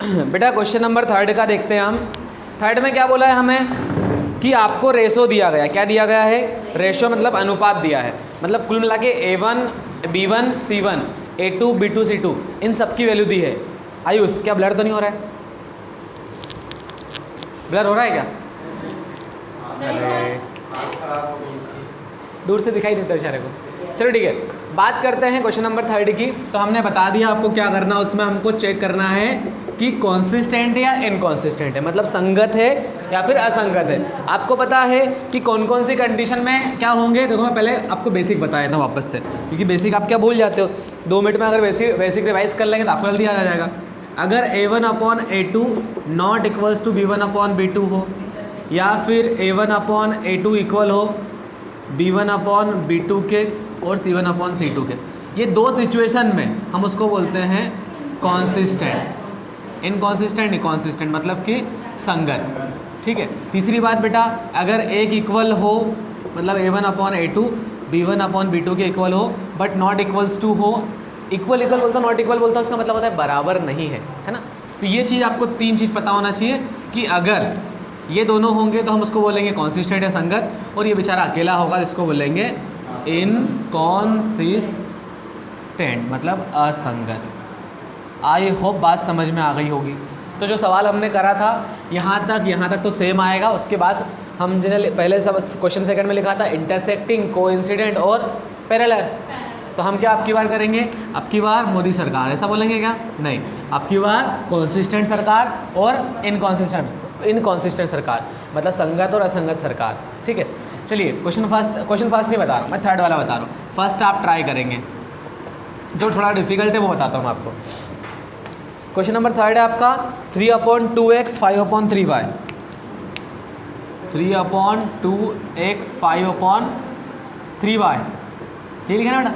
बेटा question number 3 का देखते हैं हम। 3 में क्या बोला है हमें कि आपको रेशो दिया गया है। क्या दिया गया है? रेशो मतलब अनुपात दिया है। मतलब कुल मिला के A1 B1 C1 A2 B2 C2 इन सब की वैल्यू दी है। आयुष क्या ब्लर तो नहीं हो रहा है? ब्लर हो रहा है क्या? दूर से दिखाई देता है बेचारे को। चलो ठीक है, बात करते हैं क्वेश्चन नंबर 3 की। तो हमने बता दिया आपको क्या करना है, उसमें हमको चेक करना है कि कॉन्सिस्टेंट है या इनकॉन्सिस्टेंट है, मतलब संगत है या फिर असंगत है। आपको पता है कि कौन कौन सी कंडीशन में क्या होंगे। देखो मैं पहले आपको बेसिक बताया था वापस से, क्योंकि बेसिक आप क्या भूल जाते हो। 2 मिनट में अगर बेसिक रिवाइज कर लेंगे तो आपको जल्दी आ जाएगा। अगर A1/A2 not equals to B1/B2 हो, या फिर A1/A2 इक्वल हो B1/B2 के और C1/C2 के, ये 2 सिचुएशन में हम उसको बोलते हैं कॉन्सिस्टेंट। इनकॉन्सिस्टेंट इनकॉन्सिस्टेंट मतलब कि संगत। ठीक है। तीसरी बात बेटा, अगर एक इक्वल हो मतलब A1/A2 B1/B2 के इक्वल हो बट नॉट इक्वल्स टू हो, इक्वल बोलता नॉट इक्वल बोलता उसका मतलब होता है बराबर नहीं है, है ना। तो ये चीज़ आपको 3 चीज़ पता होना चाहिए कि अगर ये दोनों होंगे तो हम उसको बोलेंगे कॉन्सिस्टेंट या संगत, और ये बेचारा अकेला होगा इसको बोलेंगे इनकॉन्सिस्टेंट मतलब असंगत। आई होप बात समझ में आ गई होगी। तो जो सवाल हमने करा था यहाँ तक तो सेम आएगा। उसके बाद हम जिन्हें पहले सब क्वेश्चन सेकंड में लिखा था इंटरसेक्टिंग, कोइंसिडेंट और पैरेलल, तो हम क्या आपकी बार करेंगे? आपकी बार मोदी सरकार, ऐसा बोलेंगे क्या? नहीं, आपकी बार कॉन्सिस्टेंट सरकार और इनकॉन्सिस्टेंट सरकार, मतलब संगत और असंगत सरकार। ठीक है। चलिए क्वेश्चन फर्स्ट नहीं बता रहा मैं, 3rd वाला बता रहा हूँ। फर्स्ट आप ट्राई करेंगे, जो थोड़ा डिफिकल्ट है वो बताता हूँ मैं आपको। क्वेश्चन नंबर 3 है आपका 3/2x 5/3y। 3/2x 5/3y ये लिखा ना बेटा?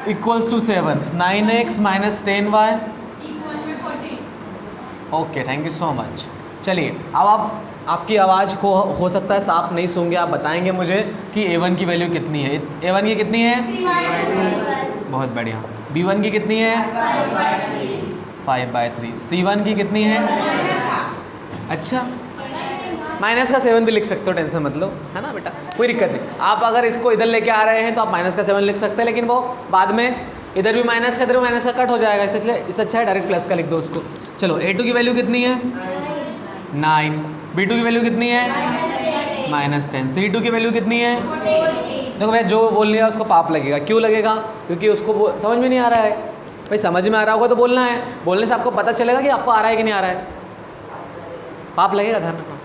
Equals to 7 9x - 10y। Okay, thank you so much. चलिए अब आपकी आवाज़ को हो सकता है साफ नहीं सुनगे, आप बताएंगे मुझे कि A1 की वैल्यू कितनी है। A1 की कितनी है? 3/3। बहुत बढ़िया। B1 की कितनी है? 5/3। C1 की कितनी है? अच्छा, माइनस का 7 भी लिख सकते हो, टेंशन मत लो, है ना बेटा, कोई दिक्कत नहीं। आप अगर इसको इधर लेके आ रहे हैं तो आप माइनस का 7 लिख सकते हैं, लेकिन वो बाद में इधर भी माइनस का इधर भी माइनस का कट हो जाएगा, इसलिए इससे अच्छा है डायरेक्ट प्लस का लिख दो उसको। चलो A2 की वैल्यू कितनी है? 9। B2 की वैल्यू कितनी है? -10। C2 की वैल्यू कितनी है? देखो भाई, जो बोल लिया उसको पाप लगेगा। क्यों लगेगा? क्योंकि उसको समझ में नहीं आ रहा है। भाई समझ में आ रहा होगा तो बोलना है, बोलने से आपको पता चलेगा कि आपको आ रहा है कि नहीं आ रहा है। पाप लगेगा, ध्यान रखना।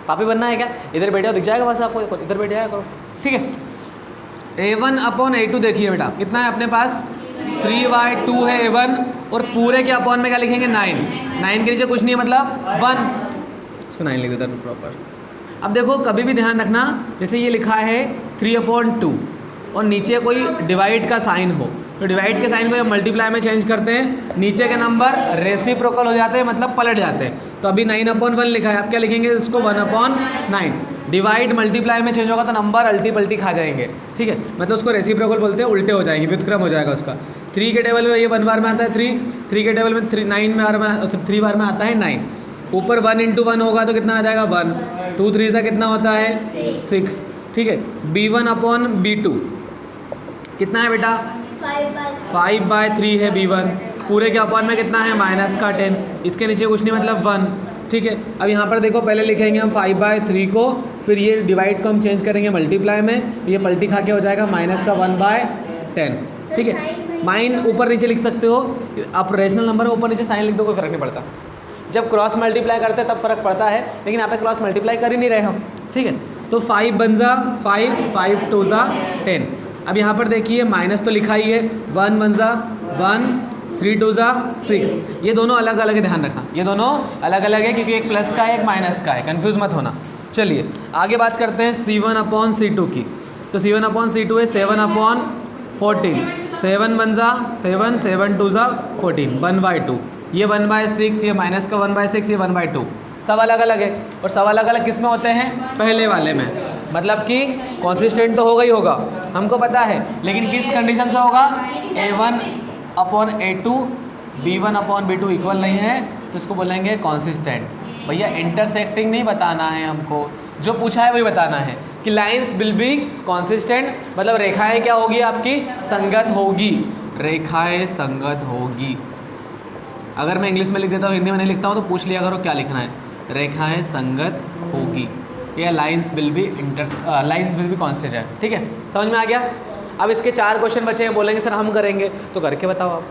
पापी बनना है क्या? इधर बैठे हो दिख जाएगा बस आपको, इधर बैठ जाएगा करो। ठीक है। A1/A2 देखिए बेटा, कितना है अपने पास? 3/2 है A1, और पूरे के अपॉन में क्या लिखेंगे? 9। 9 के नीचे कुछ नहीं है मतलब 1, इसको 9 लिख देता हूँ प्रॉपर। अब देखो कभी भी ध्यान रखना, जैसे ये लिखा है 3/2 और नीचे कोई डिवाइड का साइन हो, तो डिवाइड के साइन को जब मल्टीप्लाई में चेंज करते हैं नीचे के नंबर रेसिप्रोकल हो जाते हैं, मतलब पलट जाते हैं। तो अभी 9/1 लिखा है, आप क्या लिखेंगे इसको? 1/9। डिवाइड मल्टीप्लाई में चेंज होगा तो नंबर अल्टी पल्टी खा जाएंगे। ठीक है, मतलब उसको रेसिप्रोकल बोलते हैं, उल्टे हो जाएंगे, व्युत्क्रम हो जाएगा उसका। 3 के टेबल में ये 1 बार में आता है 3 के टेबल में 9 में 3 बार में आता है 9। ऊपर 1 × 1 होगा तो कितना आ जाएगा? 1। 2 3 से कितना होता है? 6। ठीक है। B1/B2 कितना है बेटा? 5/3 है B1। पूरे के अपॉन में कितना है? -10। इसके नीचे कुछ नहीं मतलब 1। ठीक है। अब यहाँ पर देखो पहले लिखेंगे हम 5/3 को, फिर ये डिवाइड को हम चेंज करेंगे मल्टीप्लाई में, तो ये पलटी खा के हो जाएगा -1/10। ठीक है। माइन ऊपर नीचे लिख सकते हो, आप रेशनल नंबर ऊपर नीचे साइन लिख दो, कोई फर्क नहीं पड़ता। जब क्रॉस मल्टीप्लाई करते हैं तब फर्क पड़ता है, लेकिन यहाँ पे क्रॉस मल्टीप्लाई कर ही नहीं रहे हम। ठीक है। तो 5 बन जा 5, 5 2 जा 10। अब यहाँ पर देखिए माइनस तो लिखा ही है, 1 1 जा 1, 3 2 जा 6। ये दोनों अलग अलग है, ध्यान रखना, ये दोनों अलग अलग है क्योंकि एक प्लस का है एक माइनस का है, कंफ्यूज मत होना। चलिए आगे बात करते हैं C1/C2 की। तो C1/C2 है 7/14। 7 1 जा 7, 7 2 जा 14, 1/2। ये 1/6, ये माइनस का 1/6, ये 1/2, सब अलग अलग है। और सब अलग अलग किस में होते हैं? पहले वाले में, मतलब कि कॉन्सिस्टेंट तो होगा ही होगा, हमको पता है, लेकिन किस कंडीशन से होगा? A1/A2 B1/B2 इक्वल नहीं है तो इसको बोलेंगे कॉन्सिस्टेंट। भैया इंटरसेक्टिंग नहीं बताना है हमको, जो पूछा है वही बताना है कि लाइंस विल बी कॉन्सिस्टेंट, मतलब रेखाएं क्या होगी आपकी, संगत होगी, रेखाएं संगत होगी। अगर मैं इंग्लिश में लिख देता हूँ हिंदी में नहीं लिखता हूँ तो पूछ लिया करो क्या लिखना है, रेखाएं संगत होगी, या लाइंस विल बी कॉन्सिस्टेंट। ठीक है, समझ में आ गया। अब इसके 4 क्वेश्चन बचे हैं, बोलेंगे सर हम करेंगे, तो करके बताओ आप।